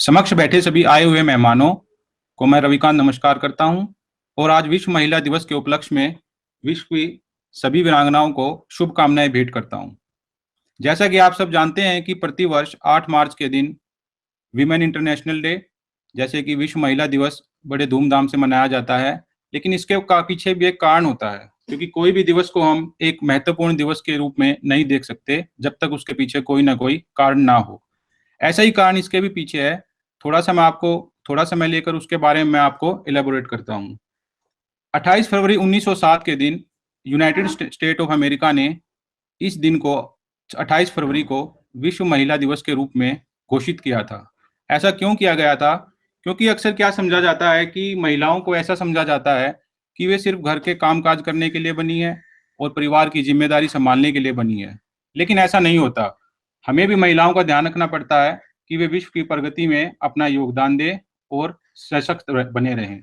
समक्ष बैठे सभी आए हुए मेहमानों को मैं रविकांत नमस्कार करता हूं और आज विश्व महिला दिवस के उपलक्ष्य में विश्व की सभी वीरांगनाओं को शुभकामनाएं भेंट करता हूं। जैसा कि आप सब जानते हैं कि प्रतिवर्ष 8 मार्च के दिन विमेन इंटरनेशनल डे जैसे कि विश्व महिला दिवस बड़े धूमधाम से मनाया जाता है। लेकिन इसके पीछे भी एक कारण होता है, क्योंकि कोई भी दिवस को हम एक महत्वपूर्ण दिवस के रूप में नहीं देख सकते जब तक उसके पीछे कोई ना कोई कारण ना हो। ऐसा ही कारण इसके भी पीछे है। थोड़ा सा मैं लेकर उसके बारे में मैं आपको इलेबोरेट करता हूँ। 28 फरवरी 1907 के दिन यूनाइटेड स्टेट ऑफ अमेरिका ने इस दिन को 28 फरवरी को विश्व महिला दिवस के रूप में घोषित किया था। ऐसा क्यों किया गया था? क्योंकि अक्सर क्या समझा जाता है कि महिलाओं को ऐसा समझा जाता है कि वे सिर्फ घर के काम काज करने के लिए बनी है और परिवार की जिम्मेदारी संभालने के लिए बनी है। लेकिन ऐसा नहीं होता। हमें भी महिलाओं का ध्यान रखना पड़ता है कि वे विश्व की प्रगति में अपना योगदान दें और सशक्त बने रहें।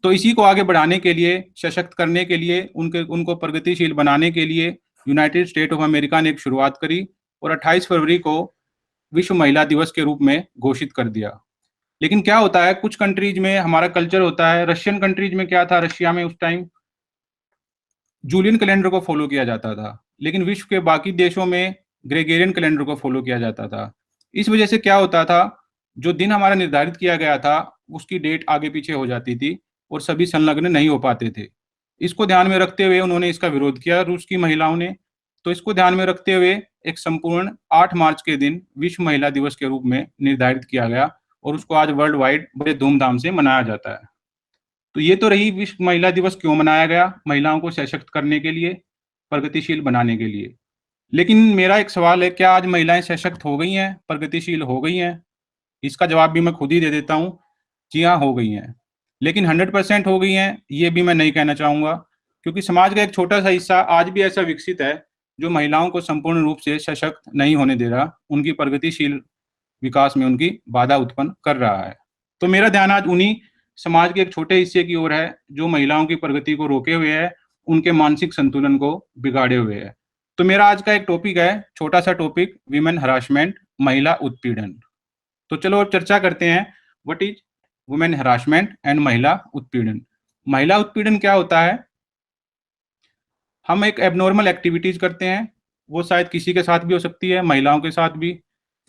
तो इसी को आगे बढ़ाने के लिए, सशक्त करने के लिए, उनको प्रगतिशील बनाने के लिए यूनाइटेड स्टेट ऑफ अमेरिका ने एक शुरुआत करी और 28 फरवरी को विश्व महिला दिवस के रूप में घोषित कर दिया। लेकिन क्या होता है, कुछ कंट्रीज में हमारा कल्चर होता है। रशियन कंट्रीज में क्या था, रशिया में उस टाइम जूलियन कैलेंडर को फॉलो किया जाता था, लेकिन विश्व के बाकी देशों में ग्रेगोरियन कैलेंडर को फॉलो किया जाता था। इस वजह से क्या होता था, जो दिन हमारा निर्धारित किया गया था उसकी डेट आगे पीछे हो जाती थी और सभी संलग्न नहीं हो पाते थे। इसको ध्यान में रखते हुए उन्होंने इसका विरोध किया, रूस की महिलाओं ने। तो इसको ध्यान में रखते हुए एक संपूर्ण 8 मार्च के दिन विश्व महिला दिवस के रूप में निर्धारित किया गया और उसको आज वर्ल्ड वाइड बड़े धूमधाम से मनाया जाता है। तो ये तो रही विश्व महिला दिवस क्यों मनाया गया, महिलाओं को सशक्त करने के लिए, प्रगतिशील बनाने के लिए। लेकिन मेरा एक सवाल है, क्या आज महिलाएं सशक्त हो गई हैं, प्रगतिशील हो गई हैं? इसका जवाब भी मैं खुद ही दे देता हूँ। जी हाँ, हो गई हैं। लेकिन 100% हो गई हैं ये भी मैं नहीं कहना चाहूँगा, क्योंकि समाज का एक छोटा सा हिस्सा आज भी ऐसा विकसित है जो महिलाओं को संपूर्ण रूप से सशक्त नहीं होने दे रहा, उनकी प्रगतिशील विकास में उनकी बाधा उत्पन्न कर रहा है। तो मेरा ध्यान आज उन्हीं समाज के एक छोटे हिस्से की ओर है जो महिलाओं की प्रगति को रोके हुए है, उनके मानसिक संतुलन को बिगाड़े हुए है। तो मेरा आज का एक टॉपिक है, छोटा सा टॉपिक, विमेन हरासमेंट, महिला उत्पीड़न। तो चलो अब चर्चा करते हैं, what is women harassment and महिला उत्पीड़न। महिला उत्पीड़न क्या होता है? हम एक एबनॉर्मल एक्टिविटीज करते हैं, वो शायद किसी के साथ भी हो सकती है, महिलाओं के साथ भी,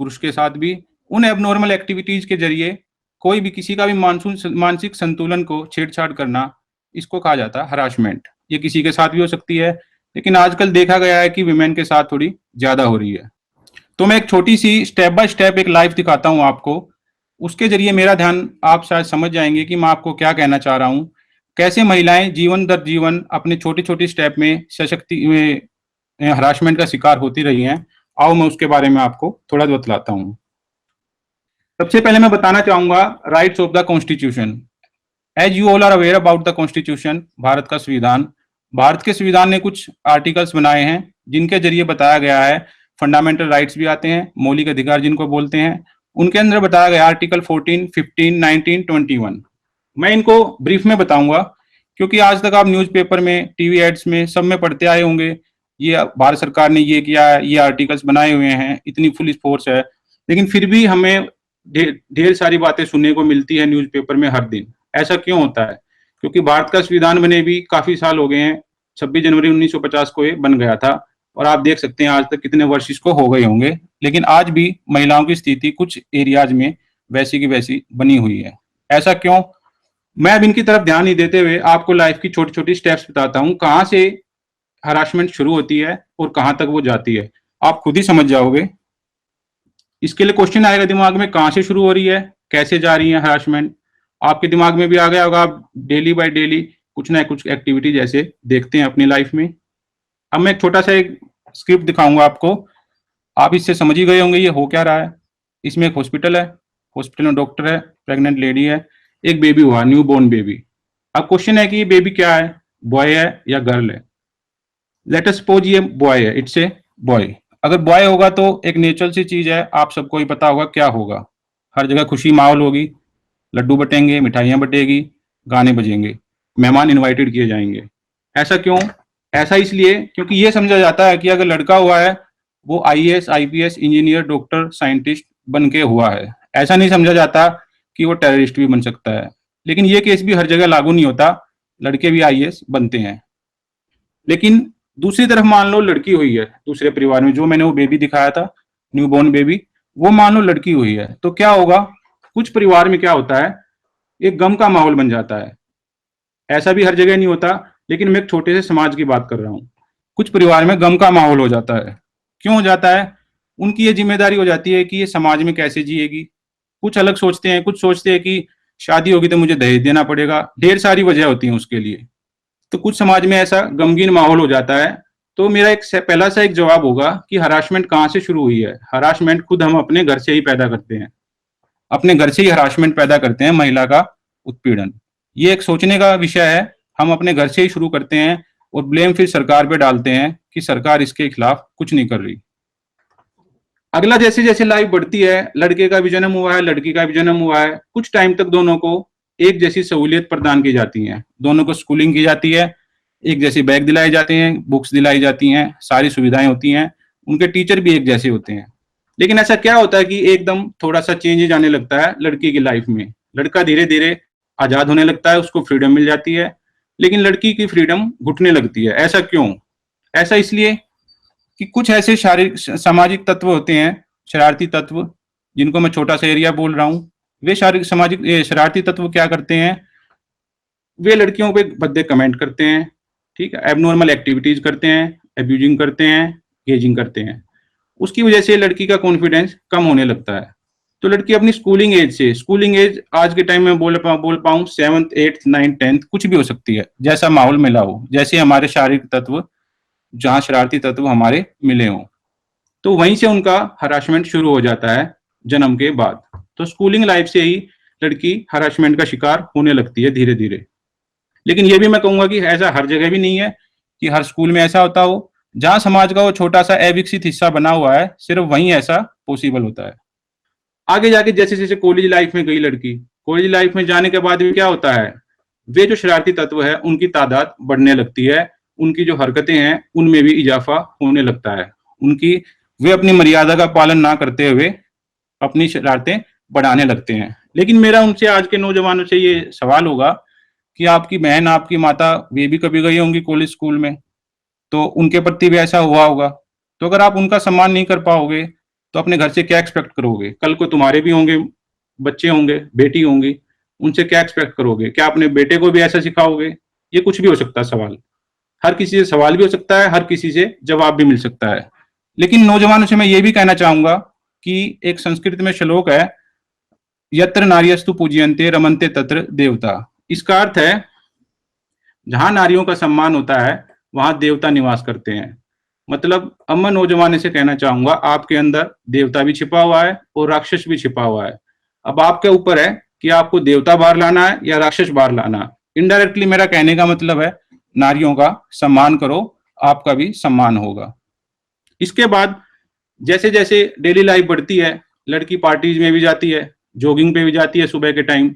पुरुष के साथ भी। उन एबनॉर्मल एक्टिविटीज के जरिए कोई भी किसी का भी मानसिक संतुलन को छेड़छाड़ करना, इसको कहा जाता है हरासमेंट। ये किसी के साथ भी हो सकती है, लेकिन आजकल देखा गया है कि विमेन के साथ थोड़ी ज्यादा हो रही है। तो मैं एक छोटी सी स्टेप बाय स्टेप एक लाइफ दिखाता हूँ आपको, उसके जरिए मेरा ध्यान आप शायद समझ जाएंगे कि मैं आपको क्या कहना चाह रहा हूँ। कैसे महिलाएं जीवन दर जीवन अपने छोटे छोटे स्टेप में सशक्ति में हरासमेंट का शिकार होती रही हैं। आओ मैं उसके बारे में आपको थोड़ा बतलाता हूँ। सबसे पहले मैं बताना चाहूंगा rights of the constitution. As you all are aware about the constitution, Bharat का संविधान। भारत के संविधान ने कुछ आर्टिकल्स बनाए हैं जिनके जरिए बताया गया है, फंडामेंटल राइट्स भी आते हैं, मौलिक अधिकार जिनको बोलते हैं। उनके अंदर बताया गया आर्टिकल 14, 15, 19, 21। मैं इनको ब्रीफ में बताऊंगा, क्योंकि आज तक आप न्यूज़पेपर में, टीवी एड्स में, सब में पढ़ते आए होंगे, ये भारत सरकार ने ये किया है, ये आर्टिकल्स बनाए हुए हैं, इतनी पुलिस फोर्स है। लेकिन फिर भी हमें ढेर सारी बातें सुनने को मिलती है न्यूज़पेपर में हर दिन। ऐसा क्यों होता है? क्योंकि भारत का संविधान बने भी काफी साल हो गए हैं। 26 जनवरी 1950 को ये बन गया था और आप देख सकते हैं आज तक कितने वर्ष इसको हो गए होंगे, लेकिन आज भी महिलाओं की स्थिति कुछ एरियाज में वैसी की वैसी बनी हुई है। ऐसा क्यों? मैं अब इनकी तरफ ध्यान नहीं देते हुए आपको लाइफ की छोटी छोटी स्टेप्स बताता हूँ, कहाँ से हरासमेंट शुरू होती है और कहाँ तक वो जाती है, आप खुद ही समझ जाओगे। इसके लिए क्वेश्चन आएगा दिमाग में, कहाँ से शुरू हो रही है, कैसे जा रही है हरासमेंट। आपके दिमाग में भी आ गया होगा, आप डेली बाय डेली कुछ ना कुछ एक्टिविटी जैसे देखते हैं अपनी लाइफ में। अब मैं एक छोटा सा एक स्क्रिप्ट दिखाऊंगा आपको, आप इससे समझ ही गए होंगे ये हो क्या रहा है। इसमें एक हॉस्पिटल है, हॉस्पिटल में डॉक्टर है, प्रेग्नेंट लेडी है, एक बेबी हुआ, न्यू बोर्न बेबी। अब क्वेश्चन है कि ये बेबी क्या है, बॉय है या गर्ल है। लेट अस सपोज ये बॉय है, इट्स ए बॉय। अगर बॉय होगा तो एक नेचुरल सी चीज है, आप सबको ही पता होगा क्या होगा, हर जगह खुशी माहौल होगी, लड्डू बटेंगे, मिठाइयां बटेगी, गाने बजेंगे, मेहमान इनवाइटेड किए जाएंगे। ऐसा क्यों? ऐसा इसलिए क्योंकि ये समझा जाता है कि अगर लड़का हुआ है वो IAS, IPS, engineer, doctor, scientist बन के हुआ है। ऐसा नहीं समझा जाता कि वो टेररिस्ट भी बन सकता है। लेकिन ये केस भी हर जगह लागू नहीं होता, लड़के भी आईएएस बनते हैं। लेकिन दूसरी तरफ मान लो लड़की हुई है दूसरे परिवार में, जो मैंने वो बेबी दिखाया था, न्यूबॉर्न बेबी, वो मान लो लड़की हुई है, तो क्या होगा? कुछ परिवार में क्या होता है, एक गम का माहौल बन जाता है। ऐसा भी हर जगह नहीं होता, लेकिन मैं एक छोटे से समाज की बात कर रहा हूँ। कुछ परिवार में गम का माहौल हो जाता है। क्यों हो जाता है? उनकी ये जिम्मेदारी हो जाती है कि ये समाज में कैसे जिएगी। कुछ अलग सोचते हैं, कुछ सोचते हैं कि शादी होगी तो मुझे दहेज देना पड़ेगा। ढेर सारी वजह होती है उसके लिए। तो कुछ समाज में ऐसा गमगीन माहौल हो जाता है। तो मेरा पहला सा एक जवाब होगा कि हरासमेंट कहाँ से शुरू हुई है? हरासमेंट खुद हम अपने घर से ही पैदा करते हैं। अपने घर से ही हरासमेंट पैदा करते हैं, महिला का उत्पीड़न। ये एक सोचने का विषय है। हम अपने घर से ही शुरू करते हैं और ब्लेम फिर सरकार पे डालते हैं कि सरकार इसके खिलाफ कुछ नहीं कर रही। अगला, जैसे जैसे लाइफ बढ़ती है, लड़के का भी जन्म हुआ है, लड़की का भी जन्म हुआ है, कुछ टाइम तक दोनों को एक जैसी सहूलियत प्रदान की जाती है। दोनों को स्कूलिंग की जाती है, एक जैसे बैग दिलाए जाते हैं, बुक्स दिलाई जाती हैं, सारी सुविधाएं होती हैं, उनके टीचर भी एक जैसे होते हैं। लेकिन ऐसा क्या होता है कि एकदम थोड़ा सा चेंजेज आने लगता है लड़की की लाइफ में। लड़का धीरे धीरे आजाद होने लगता है, उसको फ्रीडम मिल जाती है, लेकिन लड़की की फ्रीडम घुटने लगती है। ऐसा क्यों? ऐसा इसलिए कि कुछ ऐसे शारीरिक सामाजिक तत्व होते हैं, शरारती तत्व, जिनको मैं छोटा सा एरिया बोल रहा हूँ। वे शारीरिक सामाजिक शरारती तत्व क्या करते हैं? वे लड़कियों पे भद्दे कमेंट करते हैं, ठीक है, एबनॉर्मल एक्टिविटीज करते हैं, एब्यूजिंग करते हैं, गेजिंग करते हैं। उसकी वजह से लड़की का कॉन्फिडेंस कम होने लगता है। तो लड़की अपनी स्कूलिंग एज आज के टाइम में बोल पाऊँ 7th 8th 9th 10th कुछ भी हो सकती है, जैसा माहौल मिला हो, जैसे हमारे शारीरिक तत्व, जहाँ शरारती तत्व हमारे मिले हों, तो वहीं से उनका हरासमेंट शुरू हो जाता है जन्म के बाद। तो स्कूलिंग लाइफ से ही लड़की हरासमेंट का शिकार होने लगती है धीरे धीरे। लेकिन ये भी मैं कहूंगा कि ऐसा हर जगह भी नहीं है कि हर स्कूल में ऐसा होता हो। जहां समाज का वो छोटा सा अविकसित हिस्सा बना हुआ है, सिर्फ वहीं ऐसा पॉसिबल होता है। आगे जाके जैसे जैसे कॉलेज लाइफ में गई लड़की, कॉलेज लाइफ में जाने के बाद भी क्या होता है, वे जो शरारती तत्व है उनकी तादाद बढ़ने लगती है, उनकी जो हरकतें हैं उनमें भी इजाफा होने लगता है। वे अपनी मर्यादा का पालन ना करते हुए अपनी शरारतें बढ़ाने लगते हैं। लेकिन मेरा उनसे, आज के नौजवानों से ये सवाल होगा कि आपकी बहन, आपकी माता, वे भी कभी गई होंगी कॉलेज स्कूल में, तो उनके प्रति भी ऐसा हुआ होगा। तो अगर आप उनका सम्मान नहीं कर पाओगे तो अपने घर से क्या एक्सपेक्ट करोगे? कल को तुम्हारे भी होंगे बच्चे, होंगे बेटी होंगी, उनसे क्या एक्सपेक्ट करोगे? क्या अपने बेटे को भी ऐसा सिखाओगे? ये कुछ भी हो सकता है सवाल। हर किसी से सवाल भी हो सकता है, हर किसी से जवाब भी मिल सकता है। लेकिन नौजवानों से मैं ये भी कहना चाहूंगा कि एक संस्कृत में श्लोक है, यत्र नार्यस्तु पूज्यन्ते रमन्ते तत्र देवता। इसका अर्थ है, जहां नारियों का सम्मान होता है वहां देवता निवास करते हैं। मतलब अब मैं नौजवान से कहना चाहूंगा, आपके अंदर देवता भी छिपा हुआ है और राक्षस भी छिपा हुआ है। अब आपके ऊपर है कि आपको देवता बाहर लाना है या राक्षस बाहर लाना है। इनडायरेक्टली मेरा कहने का मतलब है, नारियों का सम्मान करो, आपका भी सम्मान होगा। इसके बाद जैसे जैसे डेली लाइफ बढ़ती है, लड़की पार्टीज में भी जाती है, जॉगिंग पे भी जाती है सुबह के टाइम।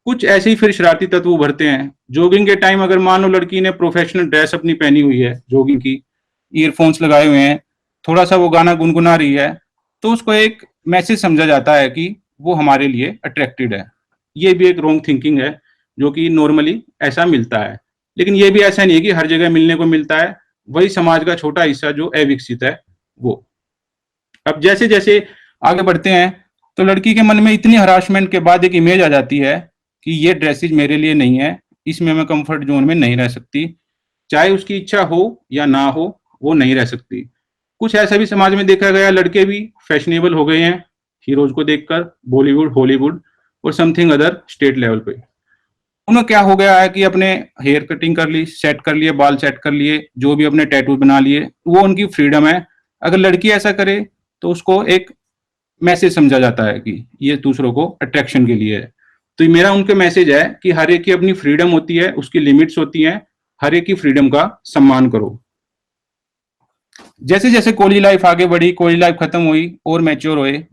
कुछ ऐसे ही फिर शरारती तत्व उभरते हैं। जॉगिंग के टाइम अगर मान लो लड़की ने प्रोफेशनल ड्रेस अपनी पहनी हुई है जॉगिंग की, ईयरफोन्स लगाए हुए हैं, थोड़ा सा वो गाना गुनगुना रही है, तो उसको एक मैसेज समझा जाता है कि वो हमारे लिए अट्रैक्टेड है। ये भी एक रॉन्ग थिंकिंग है, जो कि नॉर्मली ऐसा मिलता है। लेकिन ये भी ऐसा नहीं है कि हर जगह मिलने को मिलता है। वही समाज का छोटा हिस्सा जो अविकसित है वो। अब जैसे जैसे आगे बढ़ते हैं तो लड़की के मन में इतनी हरासमेंट के बाद एक इमेज आ जाती है कि ये ड्रेसेज मेरे लिए नहीं है, इसमें मैं कंफर्ट जोन में नहीं रह सकती। चाहे उसकी इच्छा हो या ना हो, वो नहीं रह सकती। कुछ ऐसा भी समाज में देखा गया, लड़के भी फैशनेबल हो गए हैं हीरोज को देखकर, बॉलीवुड, हॉलीवुड और समथिंग अदर स्टेट लेवल पे। उन्हें क्या हो गया है कि अपने हेयर कटिंग कर ली, सेट कर लिए, बाल सेट कर लिए, जो भी अपने टैटू बना लिए, वो उनकी फ्रीडम है। अगर लड़की ऐसा करे तो उसको एक मैसेज समझा जाता है कि ये दूसरों को अट्रैक्शन के लिए है। तो मेरा उनके मैसेज है कि हर एक की अपनी फ्रीडम होती है, उसकी लिमिट्स होती हैं, हर एक की फ्रीडम का सम्मान करो। जैसे जैसे कॉलेज लाइफ आगे बढ़ी, कॉलेज लाइफ खत्म हुई और मैच्योर हुए,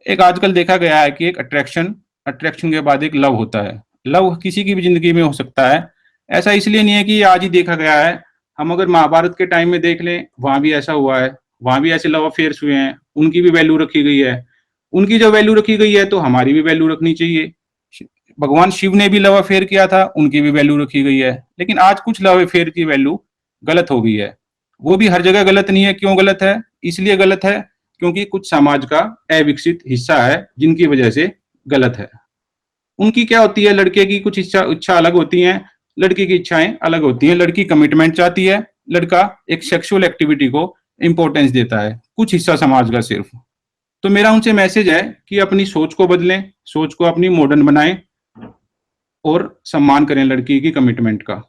एक आजकल देखा गया है कि एक अट्रैक्शन के बाद एक लव होता है। लव किसी की भी जिंदगी में हो सकता है। ऐसा इसलिए नहीं है कि आज ही देखा गया है। हम अगर महाभारत के टाइम में देख लें, वहां भी ऐसा हुआ है, वहां भी ऐसे लव अफेयर्स हुए हैं, उनकी भी वैल्यू रखी गई है। उनकी जो वैल्यू रखी गई है तो हमारी भी वैल्यू रखनी चाहिए। भगवान शिव ने भी लव अफेयर किया था, उनकी भी वैल्यू रखी गई है। लेकिन आज कुछ लव अफेयर की वैल्यू गलत हो गई है। वो भी हर जगह गलत नहीं है। क्यों गलत है? इसलिए गलत है क्योंकि कुछ समाज का अविकसित हिस्सा है जिनकी वजह से गलत है। उनकी क्या होती है, लड़के की कुछ इच्छा इच्छा अलग होती है, लड़की की इच्छाएं अलग होती हैं। लड़की कमिटमेंट चाहती है, लड़का एक सेक्सुअल एक्टिविटी को इंपॉर्टेंस देता है, कुछ हिस्सा समाज का सिर्फ। तो मेरा उनसे मैसेज है कि अपनी सोच को बदलें, सोच को अपनी मॉडर्न बनाएं और सम्मान करें लड़की की कमिटमेंट का।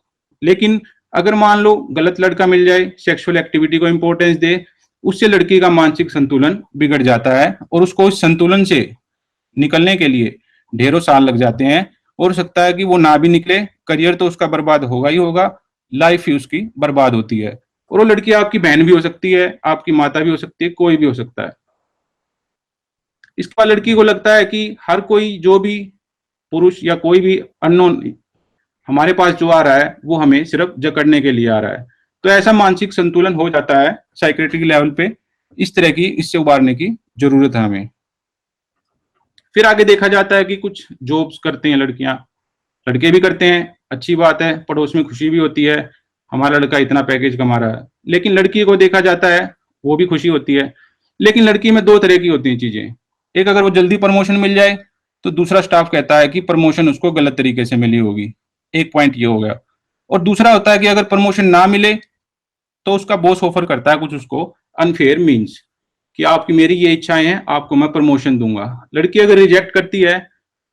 लेकिन अगर मान लो गलत लड़का मिल जाए, सेक्सुअल एक्टिविटी को इंपॉर्टेंस दे, उससे लड़की का मानसिक संतुलन बिगड़ जाता है और उसको इस संतुलन से निकलने के लिए ढेरों साल लग जाते हैं। और हो सकता है कि वो ना भी निकले, करियर तो उसका बर्बाद होगा ही होगा, लाइफ ही उसकी बर्बाद होती है। और वो लड़की आपकी बहन भी हो सकती है, आपकी माता भी हो सकती है, कोई भी हो सकता है। इसके बाद लड़की को लगता है कि हर कोई, जो भी पुरुष या कोई भी अननोन हमारे पास जो आ रहा है वो हमें सिर्फ जकड़ने के लिए आ रहा है। तो ऐसा मानसिक संतुलन हो जाता है साइकेट्रिक लेवल पे। इस तरह की, इससे उबारने की जरूरत है हमें। फिर आगे देखा जाता है कि कुछ जॉब्स करते हैं लड़कियां, लड़के भी करते हैं, अच्छी बात है, पड़ोस में खुशी भी होती है, हमारा लड़का इतना पैकेज कमा रहा है। लेकिन लड़की को देखा जाता है, वो भी खुशी होती है। लेकिन लड़की में दो तरह की होती हैं चीजें। एक, अगर वो जल्दी प्रमोशन मिल जाए तो दूसरा स्टाफ कहता है कि प्रमोशन उसको गलत तरीके से मिली होगी। एक पॉइंट ये हो गया। और दूसरा होता है कि अगर प्रमोशन ना मिले तो उसका बॉस ऑफर करता है कुछ उसको अनफेयर मीन्स, कि आपकी मेरी ये इच्छाएं हैं, आपको मैं प्रमोशन दूंगा। लड़की अगर रिजेक्ट करती है,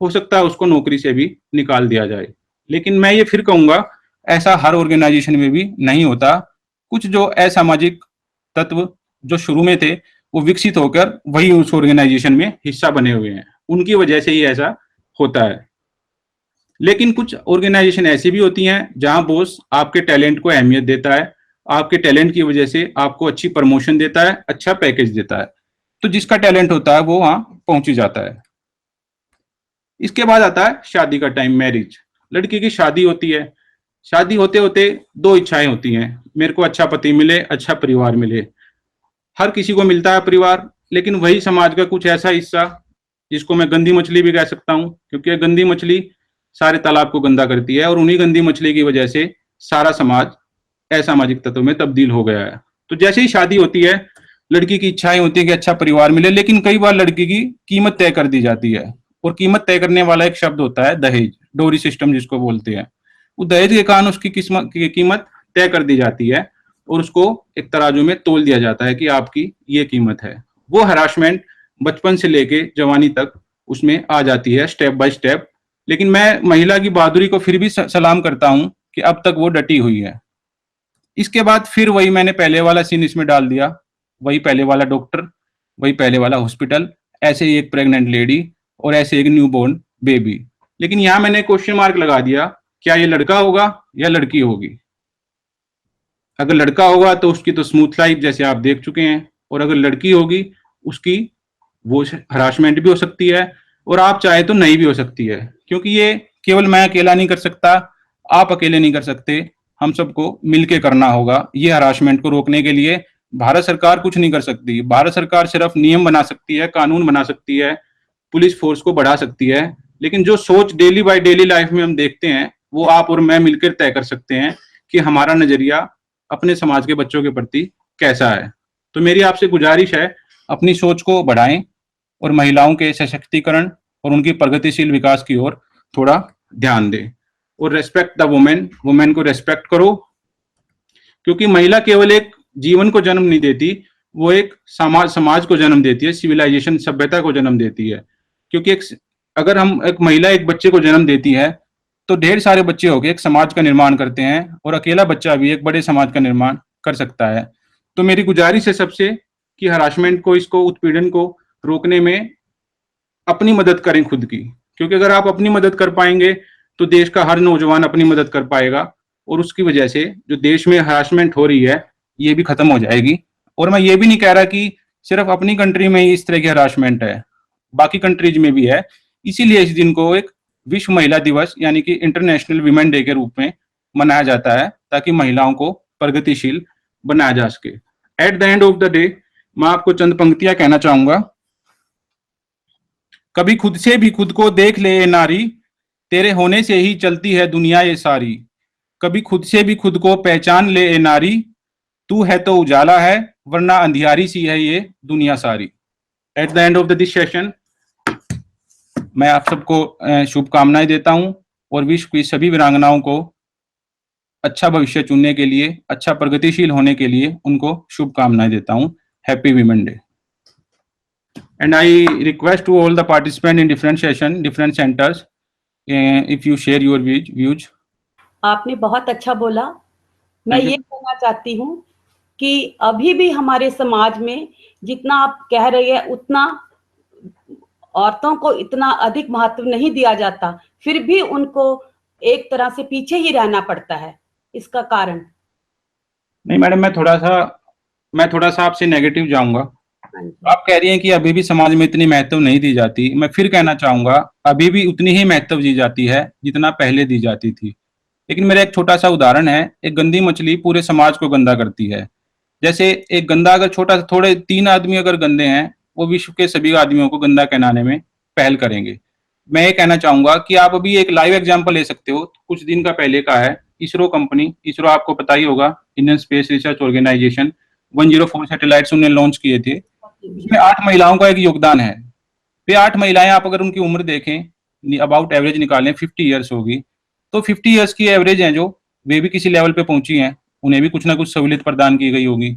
हो सकता है उसको नौकरी से भी निकाल दिया जाए। लेकिन मैं ये फिर कहूंगा, ऐसा हर ऑर्गेनाइजेशन में भी नहीं होता। कुछ जो असामाजिक तत्व जो शुरू में थे, वो विकसित होकर वही उस ऑर्गेनाइजेशन में हिस्सा बने हुए हैं, उनकी वजह से ही ऐसा होता है। लेकिन कुछ ऑर्गेनाइजेशन ऐसी भी होती हैं जहां बॉस आपके टैलेंट को अहमियत देता है, आपके टैलेंट की वजह से आपको अच्छी प्रमोशन देता है, अच्छा पैकेज देता है। तो जिसका टैलेंट होता है वो वहां पहुंच ही जाता है। इसके बाद आता है शादी का टाइम, मैरिज। लड़की की शादी होती है। शादी होते होते दो इच्छाएं होती हैं, मेरे को अच्छा पति मिले, अच्छा परिवार मिले। हर किसी को मिलता है परिवार, लेकिन वही समाज का कुछ ऐसा हिस्सा, जिसको मैं गंदी मछली भी कह सकता हूँ, क्योंकि गंदी मछली सारे तालाब को गंदा करती है, और उन्हीं गंदी मछली की वजह से सारा समाज असामाजिक तत्व में तब्दील हो गया है। तो जैसे ही शादी होती है, लड़की की इच्छाएं होती है कि अच्छा परिवार मिले, लेकिन कई बार लड़की की कीमत तय कर दी जाती है। और कीमत तय करने वाला एक शब्द होता है दहेज, डोरी सिस्टम जिसको बोलते हैं। वो दहेज के कारण उसकी किस्मत की कीमत तय कर दी जाती है और उसको एक तराजू में तोल दिया जाता है कि आपकी ये कीमत है। वो हरासमेंट बचपन से लेके जवानी तक उसमें आ जाती है, स्टेप बाय स्टेप। लेकिन मैं महिला की बहादुरी को फिर भी सलाम करता हूं कि अब तक वो डटी हुई है। इसके बाद फिर वही मैंने पहले वाला सीन इसमें डाल दिया, वही पहले वाला डॉक्टर, वही पहले वाला हॉस्पिटल, ऐसे ही एक प्रेग्नेंट लेडी और ऐसे एक न्यूबॉर्न बेबी। लेकिन यहां मैंने क्वेश्चन मार्क लगा दिया, क्या ये लड़का होगा या लड़की होगी? अगर लड़का होगा तो उसकी तो स्मूथ लाइफ जैसे आप देख चुके हैं, और अगर लड़की होगी उसकी वो हरासमेंट भी हो सकती है, और आप चाहे तो नहीं भी हो सकती है। क्योंकि ये केवल मैं अकेला नहीं कर सकता, आप अकेले नहीं कर सकते, हम सबको मिलके करना होगा। ये हरासमेंट को रोकने के लिए भारत सरकार कुछ नहीं कर सकती। भारत सरकार सिर्फ नियम बना सकती है, कानून बना सकती है, पुलिस फोर्स को बढ़ा सकती है। लेकिन जो सोच डेली बाय डेली लाइफ में हम देखते हैं, वो आप और मैं मिलकर तय कर सकते हैं कि हमारा नजरिया अपने समाज के बच्चों के प्रति कैसा है। तो मेरी आपसे गुजारिश है, अपनी सोच को बढ़ाएं और महिलाओं के सशक्तिकरण और उनकी प्रगतिशील विकास की ओर थोड़ा ध्यान दें। और रेस्पेक्ट द वुमेन, वुमेन को रेस्पेक्ट करो, क्योंकि महिला केवल एक जीवन को जन्म नहीं देती, वो एक समाज को जन्म देती है, सिविलाइजेशन, सभ्यता को जन्म देती है। क्योंकि अगर हम एक महिला एक बच्चे को जन्म देती है तो ढेर सारे बच्चे होकर एक समाज का निर्माण करते हैं, और अकेला बच्चा भी एक बड़े समाज का निर्माण कर सकता है। तो मेरी गुजारिश है सबसे कि हरासमेंट को, इसको, उत्पीड़न को रोकने में अपनी मदद करें खुद की। क्योंकि अगर आप अपनी मदद कर पाएंगे तो देश का हर नौजवान अपनी मदद कर पाएगा, और उसकी वजह से जो देश में हरासमेंट हो रही है ये भी खत्म हो जाएगी। और मैं ये भी नहीं कह रहा कि सिर्फ अपनी कंट्री में ही इस तरह की हरासमेंट है, बाकी कंट्रीज में भी है। इसीलिए इस दिन को एक विश्व महिला दिवस यानी कि इंटरनेशनल वीमेन डे के रूप में मनाया जाता है, ताकि महिलाओं को प्रगतिशील बनाया जा सके। At the end of the day मैं आपको चंद पंक्तियां कहना चाहूंगा। कभी खुद से भी खुद को देख ले ये नारी, तेरे होने से ही चलती है दुनिया ये सारी। कभी खुद से भी खुद को पहचान ले ए नारी, तू है तो उजाला है वरना अंधियारी सी है ये दुनिया सारी। At the end of this session मैं आप सबको शुभकामनाएं देता हूं और विश्व की सभी वीरांगनाओं को अच्छा भविष्य चुनने के लिए, अच्छा प्रगतिशील होने के लिए उनको शुभकामनाएं देता हूं। Happy women day. And I request to all the participants in different session, different centers, if you share your views. आपने बहुत अच्छा बोला। मैं ये कहना चाहती हूँ कि अभी भी हमारे समाज में जितना आप कह रही है उतना औरतों को इतना अधिक महत्व नहीं दिया जाता, फिर भी उनको एक तरह से पीछे ही रहना पड़ता है। इसका कारण? नहीं मैडम, मैं थोड़ा सा आपसे नेगेटिव जाऊंगा। आप कह रही हैं कि अभी भी समाज में इतनी महत्व नहीं दी जाती। मैं फिर कहना चाहूंगा अभी भी उतनी ही महत्व दी जाती है जितना पहले दी जाती थी। लेकिन मेरा एक छोटा सा उदाहरण है। एक गंदी मछली पूरे समाज को गंदा करती है। जैसे एक गंदा अगर छोटा सा थोड़े 3 आदमी अगर गंदे हैं, वो विश्व के सभी आदमियों को गंदा कहलाने में पहल करेंगे। मैं ये कहना चाहूंगा कि आप अभी एक लाइव एग्जाम्पल ले सकते हो। कुछ दिन का पहले का है, इसरो कंपनी, इसरो आपको पता ही होगा, Indian space research organisation, 104 satellites उन्होंने लॉन्च किए थे। इसमें 8 महिलाओं का एक योगदान है। वे 8 महिलाएं, आप अगर उनकी उम्र देखें, अबाउट एवरेज निकालें 50 ईयर्स होगी, तो 50 ईयर्स की एवरेज है जो, वे भी किसी लेवल पे पहुंची हैं, उन्हें भी कुछ ना कुछ सहूलियत प्रदान की गई होगी।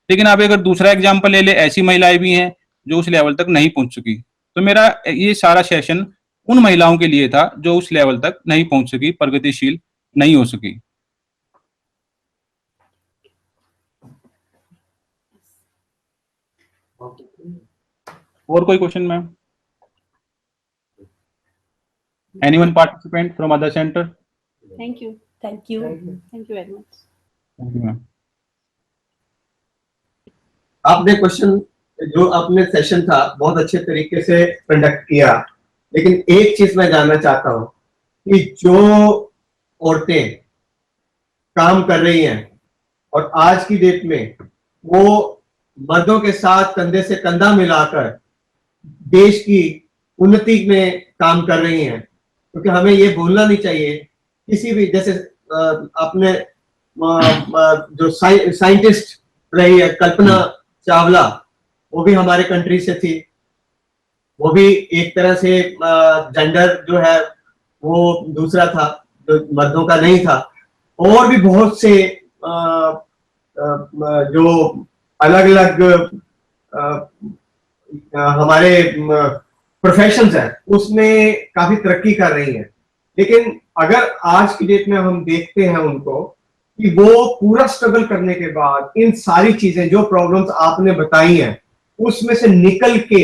लेकिन आप अगर दूसरा एग्जाम्पल ले ले, ऐसी महिलाएं भी हैं जो उस लेवल तक नहीं पहुंच सकी। तो मेरा ये सारा सेशन उन महिलाओं के लिए था जो उस लेवल तक नहीं पहुंच सकी, प्रगतिशील नहीं हो सकी। और कोई question ma'am? Anyone participant from other center? Thank you. Thank you. Thank you very much. Thank you, ma'am. आपने क्वेश्चन जो अपने सेशन था बहुत अच्छे तरीके से कंडक्ट किया, लेकिन एक चीज मैं जानना चाहता हूं कि जो औरतें काम कर रही हैं और आज की डेट में वो मर्दों के साथ कंधे से कंधा मिलाकर देश की उन्नति में काम कर रही हैं, क्योंकि हमें ये भूलना नहीं चाहिए। किसी भी, जैसे आपने जो साइंटिस्ट रही है कल्पना चावला, वो भी हमारे कंट्री से थी, वो भी एक तरह से जेंडर जो है वो दूसरा था, जो मर्दों का नहीं था। और भी बहुत से जो अलग अलग हमारे प्रोफेशंस हैं उसमें काफी तरक्की कर रही हैं। लेकिन अगर आज की डेट में हम देखते हैं उनको कि वो पूरा स्ट्रगल करने के बाद इन सारी चीजें जो प्रॉब्लम्स आपने बताई हैं उसमें से निकल के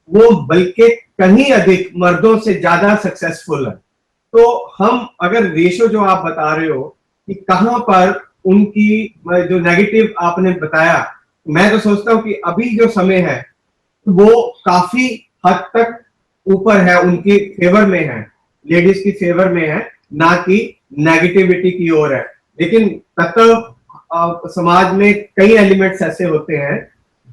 वो बल्कि कहीं अधिक मर्दों से ज्यादा सक्सेसफुल है। तो हम अगर रेशो जो आप बता रहे हो कि कहां पर उनकी जो नेगेटिव आपने बताया, मैं तो सोचता हूं कि अभी जो समय है वो काफी हद तक ऊपर है, उनकी फेवर में है, लेडीज की फेवर में है, ना कि नेगेटिविटी की ओर है। लेकिन तब समाज में कई एलिमेंट्स ऐसे होते हैं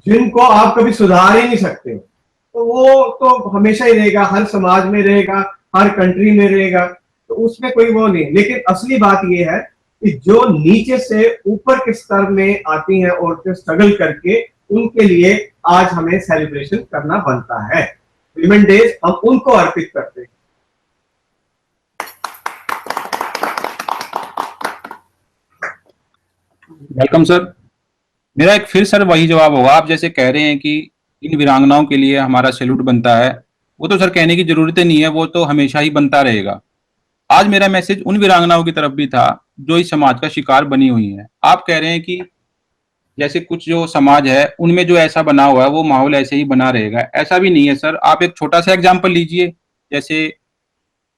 जिनको आप कभी सुधार ही नहीं सकते, तो वो तो हमेशा ही रहेगा, हर समाज में रहेगा, हर कंट्री में रहेगा, तो उसमें कोई वो नहीं। लेकिन असली बात ये है कि जो नीचे से ऊपर के स्तर में आती हैं औरतें स्ट्रगल करके, उनके लिए आज हमें सेलिब्रेशन करना बनता है। विमेन डेज हम उनको अर्पित करते हैं। Welcome sir. मेरा एक फिर सर वही जवाब होगा, आप जैसे कह रहे हैं कि इन वीरांगनाओं के लिए हमारा सैल्यूट बनता है, वो तो सर कहने की जरूरत ही नहीं है, वो तो हमेशा ही बनता रहेगा। आज मेरा मैसेज उन वीरांगनाओं की तरफ भी था जो इस समाज का शिकार बनी हुई है। आप कह रहे हैं कि जैसे कुछ जो समाज है उनमें जो ऐसा बना हुआ है वो माहौल ऐसे ही बना रहेगा, ऐसा भी नहीं है सर। आप एक छोटा सा एग्जाम्पल लीजिए, जैसे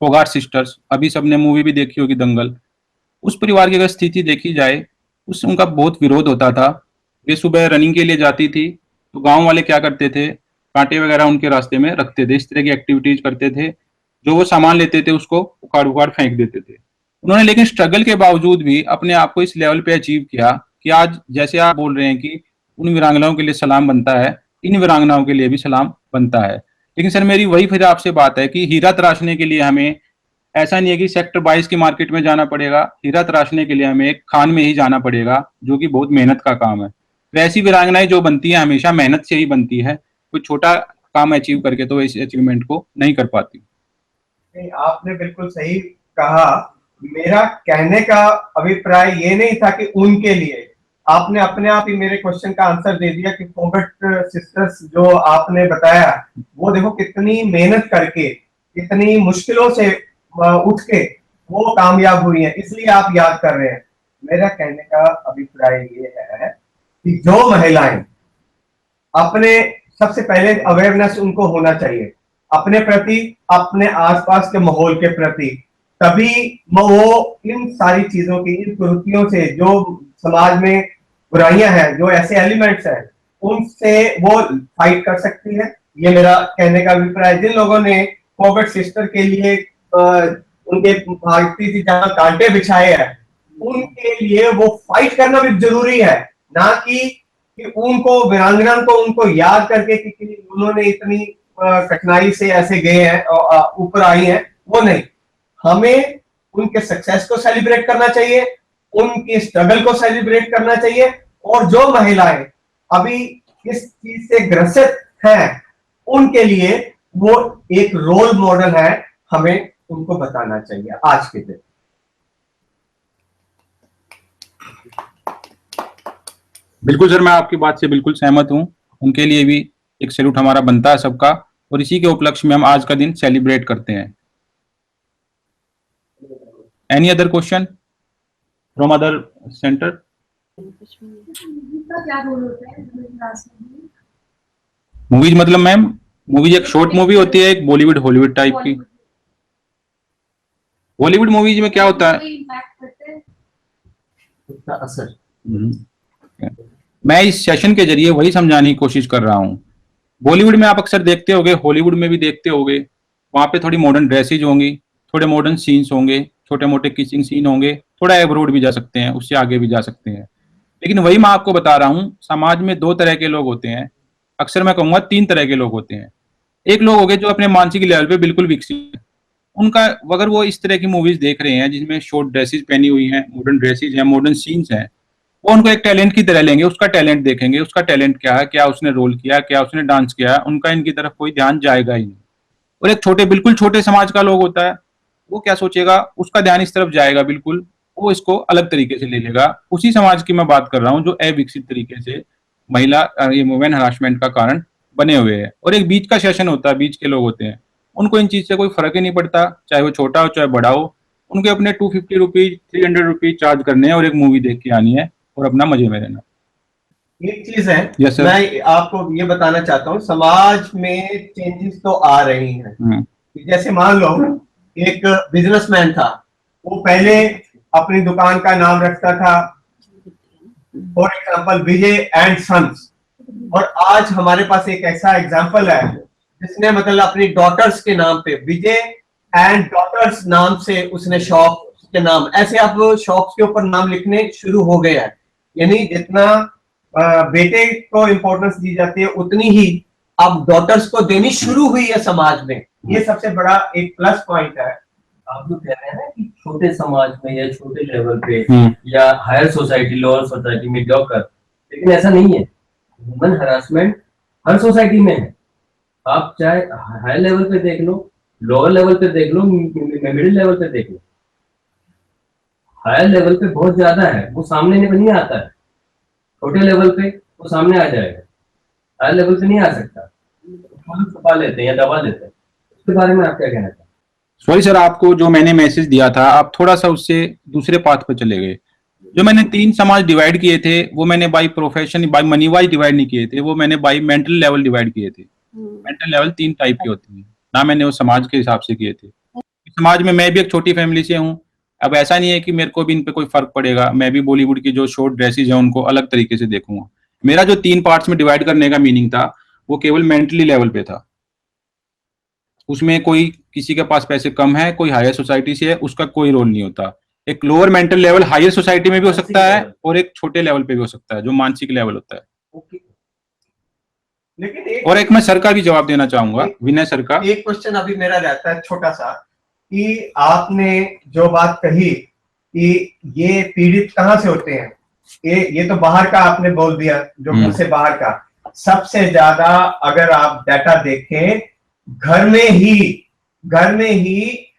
फोगाट सिस्टर्स, अभी सबने मूवी भी देखी होगी दंगल। उस परिवार की अगर स्थिति देखी जाए, उनका बहुत विरोध होता था। वे सुबह रनिंग के लिए जाती थी तो गांव वाले क्या करते थे, कांटे वगैरह उनके रास्ते में रखते थे, इस तरह की एक्टिविटीज करते थे। जो वो सामान लेते थे उसको उखाड़ उखाड़ फेंक देते थे। उन्होंने लेकिन स्ट्रगल के बावजूद भी अपने आप को इस लेवल पे अचीव किया कि आज जैसे आप बोल रहे हैं कि उन वीरांगनाओं के लिए सलाम बनता है, इन वीरांगनाओं के लिए भी सलाम बनता है। लेकिन सर मेरी वही फिर आपसे बात है कि हीरा तराशने के लिए हमें ऐसा नहीं है कि सेक्टर 22 की मार्केट में जाना पड़ेगा। हीरा तराशने के लिए हमें एक खान में ही जाना पड़ेगा, जो कि बहुत मेहनत का काम है। वैसी वीरांगनाएं जो बनती है हमेशा मेहनत से ही बनती है, कोई छोटा काम अचीव करके तो इस अचीवमेंट को नहीं कर पाती। नहीं, आपने बिल्कुल सही कहा। मेरा कहने का अभिप्राय ये नहीं था कि उनके लिए, आपने अपने आप ही मेरे क्वेश्चन का आंसर दे दिया कि कोविड सिस्टर्स जो आपने बताया, वो देखो कितनी मेहनत करके, कितनी मुश्किलों से उठ के वो कामयाब हुई है, इसलिए आप याद कर रहे हैं। मेरा कहने का अभिप्राय ये है कि जो महिलाएं अपने, सबसे पहले अवेयरनेस उनको होना चाहिए अपने प्रति, अपने आसपास के माहौल के प्रति, तभी वो इन सारी चीजों की, इन कुरीतियों से, जो समाज में बुराइयां हैं, जो ऐसे एलिमेंट्स हैं, उनसे वो फाइट कर सकती है। ये मेरा कहने का अभिप्राय है। जिन लोगों ने कोविड सिस्टर के लिए उनके भागती थी जहां कांटे बिछाए हैं, उनके लिए वो फाइट करना भी जरूरी है, ना कि उनको वीरांगना को उनको याद करके कि उन्होंने इतनी कठिनाई से ऐसे गए हैं और ऊपर आई हैं, वो नहीं। हमें उनके सक्सेस को सेलिब्रेट करना चाहिए, उनकी स्ट्रगल को सेलिब्रेट करना चाहिए, और जो महिलाएं अभी इस चीज से ग्रसित हैं उनके लिए वो एक रोल मॉडल है, हमें उनको बताना चाहिए आज के दिन। बिल्कुल सर, मैं आपकी बात से बिल्कुल सहमत हूँ। उनके लिए भी एक सैल्यूट हमारा बनता है सबका, और इसी के उपलक्ष्य में हम आज का दिन सेलिब्रेट करते हैं। Any other question from other centre? क्या रोल होता है मूवीज मतलब मैम, मूवीज एक शॉर्ट मूवी होती है, एक बॉलीवुड हॉलीवुड टाइप की। बॉलीवुड मूवीज में क्या होता है, उसका असर मैं इस सेशन के जरिए वही समझाने की कोशिश कर रहा हूँ। बॉलीवुड में आप अक्सर देखते होंगे, हॉलीवुड में भी देखते होंगे, वहां पे थोड़ी मॉडर्न ड्रेसेज होंगी, थोड़े मॉडर्न सीन्स होंगे, छोटे मोटे किसिंग सीन होंगे, थोड़ा एब्रोड भी जा सकते हैं, उससे आगे भी जा सकते हैं। लेकिन वही मैं आपको बता रहा हूँ, समाज में दो तरह के लोग होते हैं, अक्सर मैं कहूंगा तीन तरह के लोग होते हैं। एक लोग हो गए जो अपने मानसिक लेवल पे बिल्कुल विकसित है, उनका अगर वो इस तरह की मूवीज देख रहे हैं जिसमें शॉर्ट ड्रेसेस पहनी हुई हैं, मॉडर्न ड्रेसेस हैं, मॉडर्न सीन्स हैं, वो उनको एक टैलेंट की तरह लेंगे, उसका टैलेंट देखेंगे, उसका टैलेंट क्या है, क्या उसने रोल किया, क्या उसने डांस किया है, उनका इनकी तरफ कोई ध्यान जाएगा ही नहीं। और एक छोटे, बिल्कुल छोटे समाज का लोग होता है, वो क्या सोचेगा, उसका ध्यान इस तरफ जाएगा, बिल्कुल वो इसको अलग तरीके से ले लेगा। उसी समाज की मैं बात कर रहा हूँ जो अविकसित तरीके से महिला ये वुमेन हरासमेंट का कारण बने हुए हैं। और एक बीच का सेशन होता है, बीच के लोग होते हैं, उनको इन चीज से कोई फर्क ही नहीं पड़ता, चाहे वो छोटा हो चाहे बड़ा हो, उनके अपने 250 रुपीज 300 रुपीज चार्ज करने हैं और एक मूवी देख के आनी है और अपना मजे में रहना। एक चीज है, Yes, sir. मैं आपको ये बताना चाहता हूँ, समाज में चेंजेस तो आ रही हैं। जैसे मान लो एक बिजनेसमैन था, वो पहले अपनी दुकान का नाम रखता था for example Vijay and sons, और आज हमारे पास एक ऐसा एग्जांपल है जिसने मतलब अपनी डॉटर्स के नाम पे विजय एंड डॉटर्स नाम से उसने शॉप के नाम, ऐसे अब शॉप्स के ऊपर नाम लिखने शुरू हो गया है। यानी जितना बेटे को इम्पोर्टेंस दी जाती है उतनी ही अब डॉटर्स को देनी शुरू हुई है समाज में। ये सबसे बड़ा एक प्लस पॉइंट है। आप जो कह रहे हैं ना कि छोटे समाज में या छोटे लेवल पे या हायर सोसाइटी लोअर सोसाइटी में कर, लेकिन ऐसा नहीं है। ह्यूमन हरासमेंट हर सोसाइटी में है। आप चाहे हायर लेवल पे देख लो, लोअर लेवल पे देख लो, मिडिल लेवल पे देख लो। हायर लेवल पे बहुत ज्यादा है, वो सामने नहीं आता है। छोटे लेवल पे वो सामने आ जाएगा, हायर लेवल पे नहीं आ सकता, छुपा लेते हैं या दबा लेते हैं। उसके बारे में आप क्या कहना चाहते हैं? सॉरी सर, आपको जो मैंने मैसेज दिया था आप थोड़ा सा उससे दूसरे पाथ पर चले गए। जो मैंने 3 समाज डिवाइड किए थे वो मैंने by profession, by money wise divide नहीं किए थे, वो मैंने बाय मेंटल लेवल डिवाइड किए थे। मेंटल लेवल 3 टाइप के होते हैं ना, मैंने वो समाज के हिसाब से किए थे। समाज में मैं भी एक छोटी फैमिली से हूँ, अब ऐसा नहीं है कि मेरे को भी इन पे कोई फर्क पड़ेगा, मैं भी बॉलीवुड की जो शॉर्ट ड्रेसेज हैं उनको अलग तरीके से देखूंगा। मेरा जो 3 पार्ट्स में डिवाइड करने का मीनिंग था वो केवल मेंटली लेवल पे था। उसमें कोई किसी के पास पैसे कम है, कोई हायर सोसाइटी से है, उसका कोई रोल नहीं होता। एक lower mental level higher society में भी हो सकता है और एक छोटे लेवल पे भी हो सकता है, जो मानसिक लेवल होता है। लेकिन और एक मैं सर का भी जवाब देना चाहूंगा, विनय सर का। एक क्वेश्चन अभी मेरा रहता है छोटा सा, कि आपने जो बात कही कि ये पीड़ित कहाँ से होते हैं, ये तो बाहर का आपने बोल दिया, जो घर से बाहर का। सबसे ज्यादा अगर आप डाटा देखें, घर में ही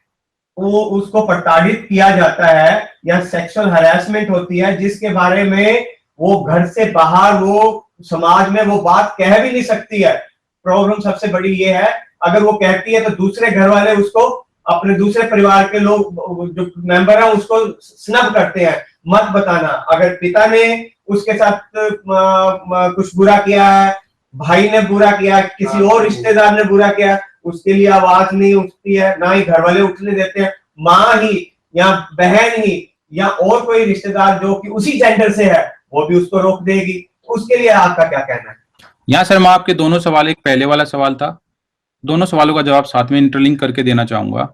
वो उसको प्रताड़ित किया जाता है या सेक्सुअल हरासमेंट होती है, जिसके बारे में वो घर से बाहर, वो समाज में वो बात कह भी नहीं सकती है। प्रॉब्लम सबसे बड़ी ये है, अगर वो कहती है तो दूसरे घर वाले उसको, अपने दूसरे परिवार के लोग जो मेंबर है उसको स्नब करते हैं, मत बताना। अगर पिता ने उसके साथ कुछ बुरा किया है, भाई ने बुरा किया, किसी और रिश्तेदार ने बुरा किया, उसके लिए आवाज नहीं उठती है, ना ही घर वाले उठने देते हैं। माँ ही या बहन ही या और कोई रिश्तेदार जो कि उसी जेंडर से है, वो भी उसको रोक देगी। उसके लिए आपका क्या कहना है? यहाँ सर मैं आपके दोनों सवाल, एक पहले वाला सवाल था, दोनों सवालों का जवाब साथ में इंटरलिंक करके देना चाहूंगा।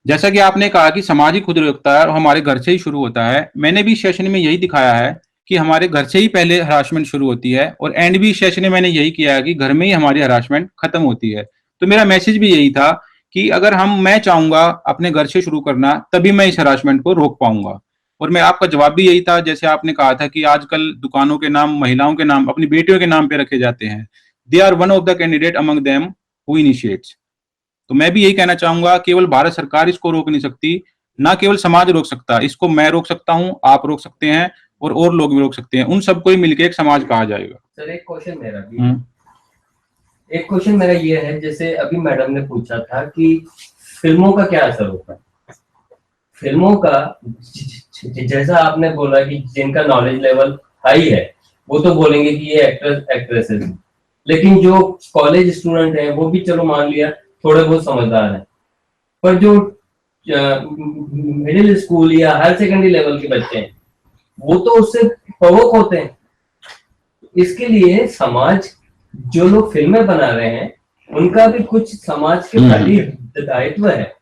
जैसा कि आपने कहा कि समाज ही खुद रोकता है और हमारे घर से ही शुरू होता है, मैंने भी सेशन में यही दिखाया है कि हमारे घर से ही पहले हरासमेंट शुरू होती है, और एंड भी सेशन में मैंने यही किया है कि घर में ही हमारी हरासमेंट खत्म होती है। तो मेरा मैसेज भी यही था कि अगर मैं चाहूंगा अपने घर से शुरू करना, तभी मैं इस हरासमेंट को रोक पाऊंगा। और मैं आपका जवाब भी यही था, जैसे आपने कहा था कि आजकल दुकानों के नाम महिलाओं के नाम, अपनी बेटियों के नाम पे रखे जाते हैं। They are one of the candidate among them who initiates. तो मैं भी यही कहना चाहूंगा, केवल भारत सरकार इसको रोक नहीं सकती, ना केवल समाज रोक सकता, इसको मैं रोक सकता हूं, आप रोक सकते हैं, और लोग भी रोक सकते हैं। उन सबको ही मिलकर एक समाज कहा जाएगा। सर एक क्वेश्चन मेरा ये है, जैसे अभी मैडम ने पूछा था कि फिल्मों का क्या असर होता है। फिल्मों का, जैसा आपने बोला कि जिनका नॉलेज लेवल हाई है वो तो बोलेंगे कि ये एक्टर्स एक्ट्रेसेस हैं, लेकिन जो कॉलेज स्टूडेंट हैं वो भी चलो मान लिया थोड़े बहुत समझदार हैं, पर जो मिडिल स्कूल या हायर सेकेंडरी लेवल के बच्चे हैं वो तो उससे प्रवोक होते हैं। इसके लिए समाज, जो लोग फिल्में बना रहे हैं, उनका भी कुछ समाज के प्रति दायित्व है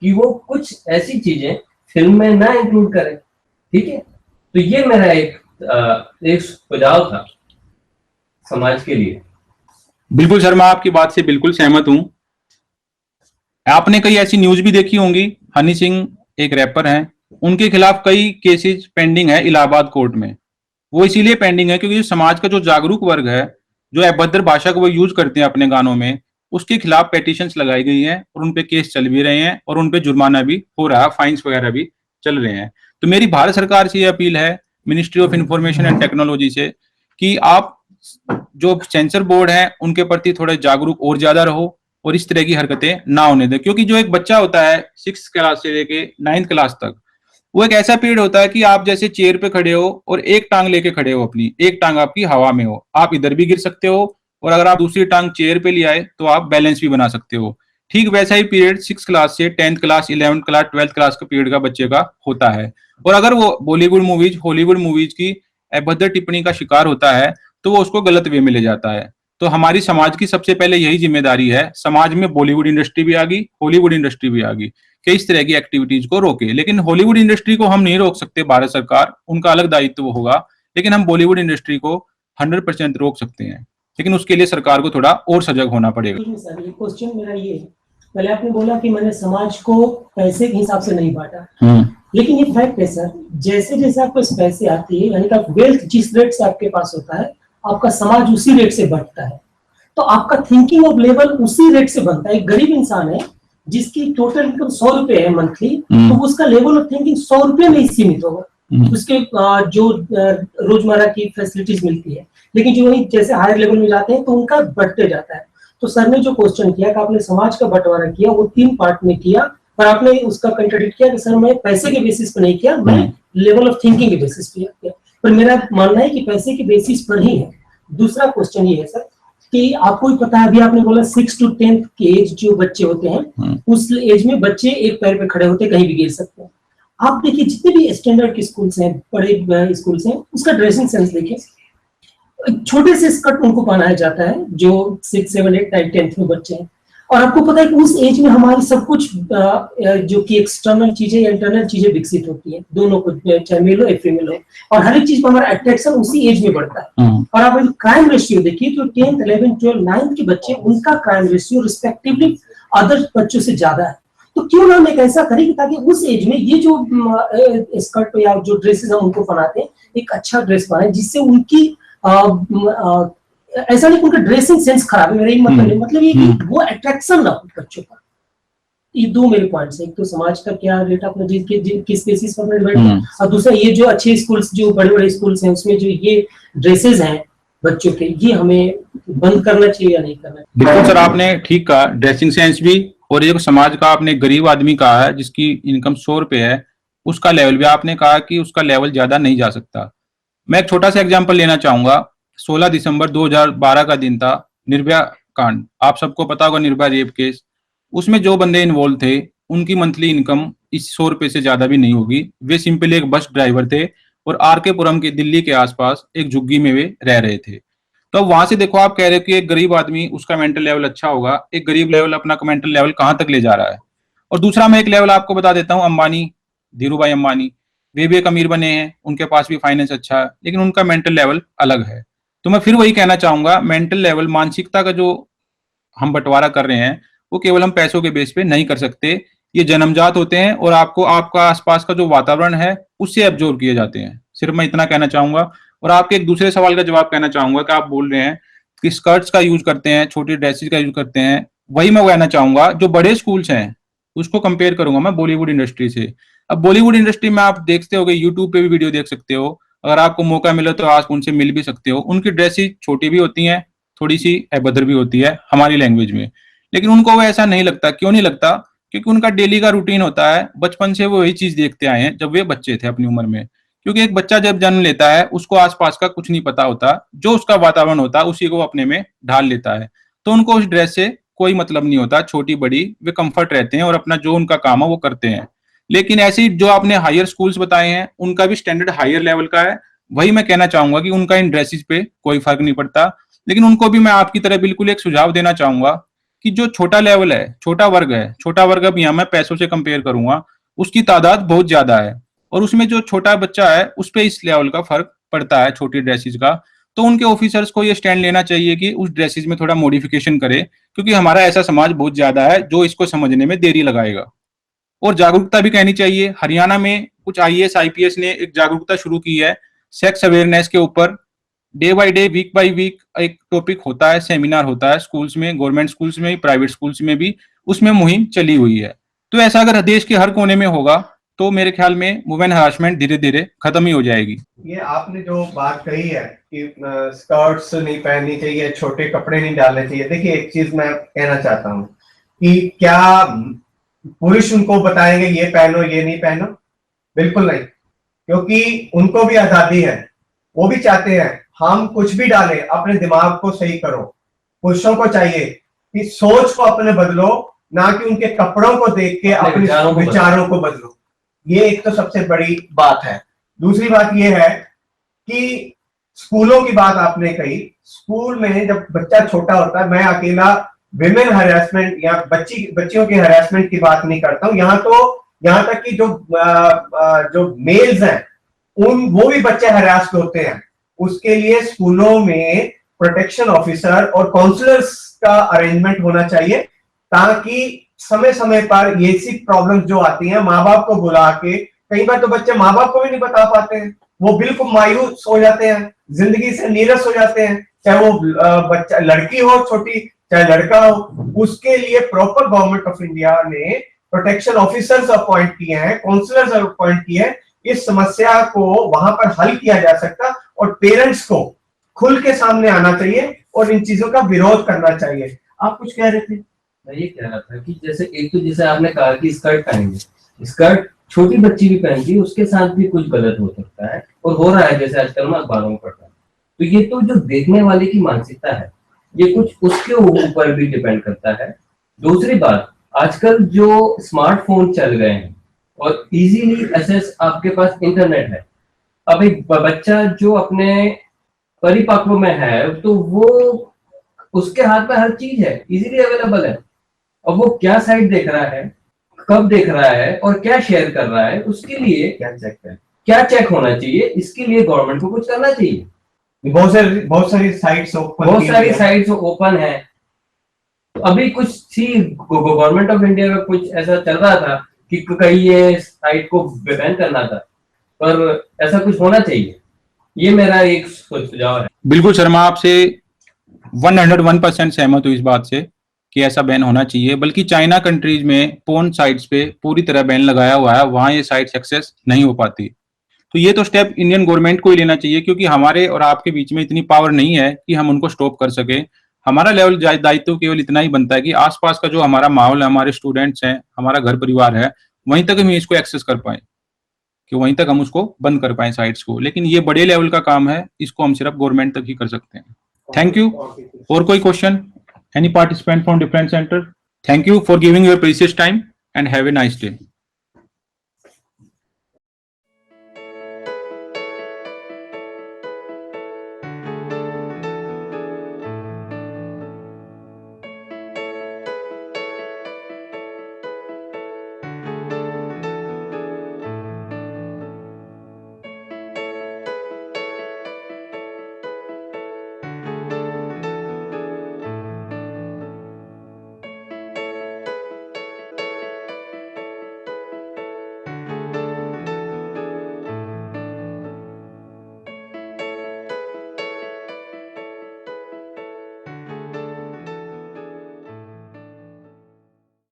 कि वो कुछ ऐसी चीजें फिल्म में ना इंक्लूड करें। ठीक है, तो ये मेरा एक सुझाव था समाज के लिए। बिल्कुल सर, मैं आपकी बात से बिल्कुल सहमत हूं। आपने कई ऐसी न्यूज भी देखी होंगी, हनी सिंह एक रैपर हैं, उनके खिलाफ कई केसेस पेंडिंग है इलाहाबाद कोर्ट में। वो इसीलिए पेंडिंग है क्योंकि समाज का जो जागरूक वर्ग है, जो अभद्र भाषा को वो यूज करते हैं अपने गानों में, उसके खिलाफ पेटिशंस लगाई गई हैं और उनपे केस चल भी रहे हैं और उनपे जुर्माना भी हो रहा है, फाइन्स वगैरह भी चल रहे हैं। तो मेरी भारत सरकार से ये अपील है, ministry of information and technology से, कि आप जो सेंसर बोर्ड है उनके प्रति थोड़े जागरूक और ज्यादा रहो और इस तरह की हरकतें ना होने दें। क्योंकि जो एक बच्चा होता है 6th क्लास से लेके 9th क्लास तक, वो एक ऐसा पीरियड होता है कि आप जैसे चेयर पे खड़े हो और एक टांग लेके खड़े हो, अपनी एक टांग आपकी हवा में हो, आप इधर भी गिर सकते हो, और अगर आप दूसरी टांग चेयर पे ले आए तो आप बैलेंस भी बना सकते हो। ठीक वैसा ही पीरियड 6th क्लास से 10th class, 11th class, 12th class का पीरियड का बच्चे का होता है। और अगर वो बॉलीवुड मूवीज, हॉलीवुड मूवीज की अभद्र टिप्पणी का शिकार होता है तो वो उसको गलत वे में ले जाता है। तो हमारी समाज की सबसे पहले यही जिम्मेदारी है, समाज में बॉलीवुड इंडस्ट्री भी आ गई, हॉलीवुड इंडस्ट्री भी आ गई, कि इस तरह की एक्टिविटीज को रोके। लेकिन हॉलीवुड इंडस्ट्री को हम नहीं रोक सकते, भारत सरकार, उनका अलग दायित्व होगा, लेकिन हम बॉलीवुड इंडस्ट्री को 100% रोक सकते हैं, लेकिन उसके लिए सरकार को थोड़ा और सजग होना पड़ेगा। सर ये क्वेश्चन मेरा ये है, पहले आपने बोला कि मैंने समाज को पैसे के हिसाब से नहीं बांटा, लेकिन ये फैक्ट है सर, जैसे जैसे आपको पैसे आती है, यानी कि वेल्थ जिस रेट से आपके पास होता है, आपका समाज उसी रेट से बढ़ता है। तो आपका थिंकिंग ऑफ लेवल उसी रेट से बनता है। एक गरीब इंसान है जिसकी टोटल इनकम 100 रुपए है मंथली, तो उसका लेवल ऑफ थिंकिंग 100 रुपए में ही सीमित होगा। उसके जो रोजमर्रा की फैसिलिटीज मिलती है, लेकिन जो वही जैसे हायर लेवल में जाते हैं तो उनका बढ़ते जाता है। तो सर ने जो क्वेश्चन किया कि आपने समाज का बंटवारा किया, वो 3 पार्ट में किया, पर आपने उसका कंट्राडिक्ट किया कि सर मैं पैसे के बेसिस पर नहीं किया, मैं लेवल ऑफ थिंकिंग के बेसिस पे किया। पर मेरा मानना है कि पैसे के बेसिस पर ही है। दूसरा क्वेश्चन ये है सर कि आपको भी पता है, अभी आपने बोला 6 to 10th के एज जो बच्चे होते हैं, उस एज में बच्चे एक पैर पे खड़े होते कहीं भी गिर सकते हैं। आप देखिए जितने भी स्टैंडर्ड के स्कूल्स हैं, बड़े स्कूल्स हैं, उसका ड्रेसिंग सेंस देखिए, छोटे से स्कर्ट उनको पहनाया जाता है जो 6, 7, 8, 9, 10th में बच्चे हैं। और आपको पता है कि उस एज में हमारी सब कुछ जो कि एक्सटर्नल चीजें या इंटरनल चीजें विकसित होती हैं, दोनों को, चाहे मेल हो या फीमेल हो, और हर एक चीज पर हमारा अट्रैक्शन उसी एज में बढ़ता है। और आप क्राइम रेशियो देखिए तो 10th 11th 12th 9th के बच्चे, उनका क्राइम रेशियो रिस्पेक्टिवली अदर बच्चों से ज्यादा है। तो क्यों ना हम एक ऐसा करें कि ताकि उस एज में ये जो स्कर्ट या जो ड्रेसेस हम उनको बनाते हैं, एक अच्छा ड्रेस बनाए जिससे उनकी ऐसा नहीं उनका ड्रेसिंग सेंस खराब है, मेरा ये मतलब नहीं, मतलब ये कि वो अट्रैक्शन ना हो बच्चों का। ये दो मेरे पॉइंट्स हैं, एक तो समाज का क्या रेट अपने किस बेसिस पर डिबेट, और दूसरा ये जो अच्छे स्कूल्स, जो बड़े बड़े स्कूल्स हैं, उसमें जो ये ड्रेसेस हैं बच्चों के, ये हमें बंद करना चाहिए या नहीं करना चाहिए। बिल्कुल सर, आपने ठीक कहा, ड्रेसिंग सेंस भी, और ये समाज का आपने गरीब आदमी कहा है जिसकी इनकम 100 रुपए है, उसका लेवल भी आपने कहा कि उसका लेवल ज्यादा नहीं जा सकता। मैं एक छोटा सा एग्जांपल लेना चाहूंगा। 16 दिसंबर 2012 का दिन था, निर्भया कांड, आप सबको पता होगा, निर्भया रेप केस। उसमें जो बंदे इन्वॉल्व थे उनकी मंथली इनकम इस 100 रुपए से ज्यादा भी नहीं होगी। वे सिंपली एक बस ड्राइवर थे और आरके पुरम के दिल्ली के आसपास एक झुग्गी में वे रह रहे थे। तो वहां से देखो, आप कह रहे हो कि एक गरीब आदमी, उसका मेंटल लेवल अच्छा होगा, एक गरीब लेवल अपना मेंटल लेवल कहां तक ले जा रहा है। और दूसरा मैं एक लेवल आपको बता देता हूं, अंबानी, धीरू भाई अंबानी, वे भी एक अमीर बने हैं, उनके पास भी फाइनेंस अच्छा है, लेकिन उनका मेंटल लेवल अलग है। तो मैं फिर वही कहना चाहूंगा, मेंटल लेवल, मानसिकता का जो हम बंटवारा कर रहे हैं, वो केवल हम पैसों के बेस पे नहीं कर सकते। ये जन्मजात होते हैं और आपको आपका आसपास का जो वातावरण है उससे एब्जॉर्ब किए जाते हैं। सिर्फ मैं इतना कहना चाहूंगा। और आपके एक दूसरे सवाल का जवाब कहना चाहूंगा कि आप बोल रहे हैं कि स्कर्ट्स का यूज करते हैं, छोटी ड्रेसेस का यूज करते हैं। वही मैं कहना चाहूंगा, जो बड़े स्कूल्स हैं उसको कंपेयर करूंगा मैं बॉलीवुड इंडस्ट्री से। अब बॉलीवुड इंडस्ट्री में आप देखते हो, यूट्यूब पे भी वीडियो देख सकते हो, अगर आपको मौका मिले तो आप उनसे मिल भी सकते हो। उनकी ड्रेसेस छोटी भी होती हैं, थोड़ी सी अभद्र भी होती है हमारी लैंग्वेज में, लेकिन उनको वो ऐसा नहीं लगता। क्यों नहीं लगता? क्योंकि उनका डेली का रूटीन होता है, बचपन से वो वही चीज देखते आए हैं जब वे बच्चे थे अपनी उम्र में। क्योंकि एक बच्चा जब जन्म लेता है उसको आसपास का कुछ नहीं पता होता, जो उसका वातावरण होता है उसी को अपने में ढाल लेता है। तो उनको उस ड्रेस से कोई मतलब नहीं होता, छोटी बड़ी, वे कंफर्ट रहते हैं और अपना जो उनका काम है वो करते हैं। लेकिन ऐसी जो आपने हायर स्कूल्स बताए हैं, उनका भी स्टैंडर्ड हायर लेवल का है। वही मैं कहना चाहूंगा कि उनका इन ड्रेसेस पे कोई फर्क नहीं पड़ता। लेकिन उनको भी मैं आपकी तरह बिल्कुल एक सुझाव देना चाहूंगा कि जो छोटा लेवल है, छोटा वर्ग है, छोटा वर्ग अब यहाँ मैं पैसों से कंपेयर करूंगा, उसकी तादाद बहुत ज्यादा है। और उसमें जो छोटा बच्चा है उस पर इस लेवल का फर्क पड़ता है, छोटी ड्रेसेस का। तो उनके ऑफिसर्स को ये स्टैंड लेना चाहिए कि उस ड्रेसेस में थोड़ा मॉडिफिकेशन करे, क्योंकि हमारा ऐसा समाज बहुत ज्यादा है जो इसको समझने में देरी लगाएगा। और जागरूकता भी कहनी चाहिए। हरियाणा में कुछ आईएएस आईपीएस ने एक जागरूकता शुरू की है सेक्स अवेयरनेस के ऊपर। Day by day, week by week एक टॉपिक होता है, सेमिनार होता है स्कूल्स में, गवर्नमेंट स्कूल्स में, प्राइवेट स्कूल्स में भी, उसमें मुहिम चली हुई है। तो ऐसा अगर देश के हर कोने में होगा तो मेरे ख्याल में वुमेन हरासमेंट धीरे धीरे खत्म ही हो जाएगी। ये आपने जो बात कही है कि स्कर्ट्स नहीं पहननी चाहिए, छोटे कपड़े नहीं डालने चाहिए, देखिए एक चीज मैं कहना चाहता हूँ कि क्या पुरुष उनको बताएंगे ये पहनो ये नहीं पहनो? बिल्कुल नहीं, क्योंकि उनको भी आजादी है, वो भी चाहते हैं हम कुछ भी डालें, अपने दिमाग को सही करो। पुरुषों को चाहिए कि सोच को अपने बदलो, ना कि उनके कपड़ों को देख के अपने विचारों को बदलो। ये एक तो सबसे बड़ी बात है। दूसरी बात ये है कि स्कूलों की बात आपने कही, स्कूल में जब बच्चा छोटा होता है, मैं अकेला विमेन हरासमेंट या बच्चियों के हरासमेंट की बात नहीं करता हूं, यहाँ तक कि जो मेल्स हैं वो भी बच्चे हरास होते हैं। उसके लिए स्कूलों में प्रोटेक्शन ऑफिसर और काउंसलर्स का अरेंजमेंट होना चाहिए, ताकि समय समय पर ये सी प्रॉब्लम्स जो आती हैं माँ बाप को बुला के, कई बार तो बच्चे माँ बाप को भी नहीं बता पाते हैं, वो बिल्कुल मायूस हो जाते हैं, जिंदगी से नीरस हो जाते हैं, चाहे वो बच्चा लड़की हो छोटी चाहे लड़का हो। उसके लिए प्रॉपर गवर्नमेंट ऑफ इंडिया ने प्रोटेक्शन ऑफिसर्स अपॉइंट किए हैं, काउंसलर्स अपॉइंट किए हैं। इस समस्या को वहां पर हल किया जा सकता और पेरेंट्स को खुल के सामने आना चाहिए और इन चीजों का विरोध करना चाहिए। आप कुछ कह रहे थे? मैं ये कह रहा था कि जैसे आपने कहा कि स्कर्ट पहनेंगे, स्कर्ट छोटी बच्ची भी पहनती है, उसके साथ भी कुछ गलत हो सकता है और हो रहा है, जैसे आजकल मैं अखबारों में पढ़ रहा हूँ। तो ये तो जो देखने वाले की मानसिकता है, ये कुछ उसके ऊपर भी डिपेंड करता है। दूसरी बात, आजकल जो स्मार्टफोन चल गए हैं और इजीली एक्सेस आपके पास इंटरनेट है, अब एक बच्चा जो अपने परिपक्व में है तो वो उसके हाथ में हर चीज है, इजीली अवेलेबल है। अब वो क्या साइट देख रहा है, कब देख रहा है और क्या शेयर कर रहा है, उसके लिए क्या चेक होना चाहिए, इसके लिए गवर्नमेंट को कुछ करना चाहिए। बहुत सारी साइट्स ओपन है। तो अभी कुछ थी, गवर्नमेंट ऑफ इंडिया का कुछ ऐसा चल रहा था कि कहीं ये साइट को बैन करना था, पर ऐसा कुछ होना चाहिए। ये मेरा एक सुझाव है। बिल्कुल शर्मा, आपसे 101% सहमत हूँ इस बात से कि ऐसा बैन होना चाहिए। बल्कि चाइना कंट्रीज में पोर्न साइट्स पे पूरी तरह बैन लगाया हुआ है, वहां ये साइट्स एक्सेस नहीं हो पाती। तो ये तो स्टेप इंडियन गवर्नमेंट को ही लेना चाहिए, क्योंकि हमारे और आपके बीच में इतनी पावर नहीं है कि हम उनको स्टॉप कर सके। हमारा लेवल दायित्व केवल इतना ही बनता है कि आसपास का जो हमारा माहौल है, हमारे स्टूडेंट्स हैं, हमारा घर परिवार है, वहीं तक हम इसको एक्सेस कर पाए, कि वहीं तक हम उसको बंद कर पाए साइट्स को। लेकिन ये बड़े लेवल का काम है, इसको हम सिर्फ गवर्नमेंट तक ही कर सकते हैं। Thank you. और कोई question? Any participant from different centre? Thank you for giving your precious time and have a nice day.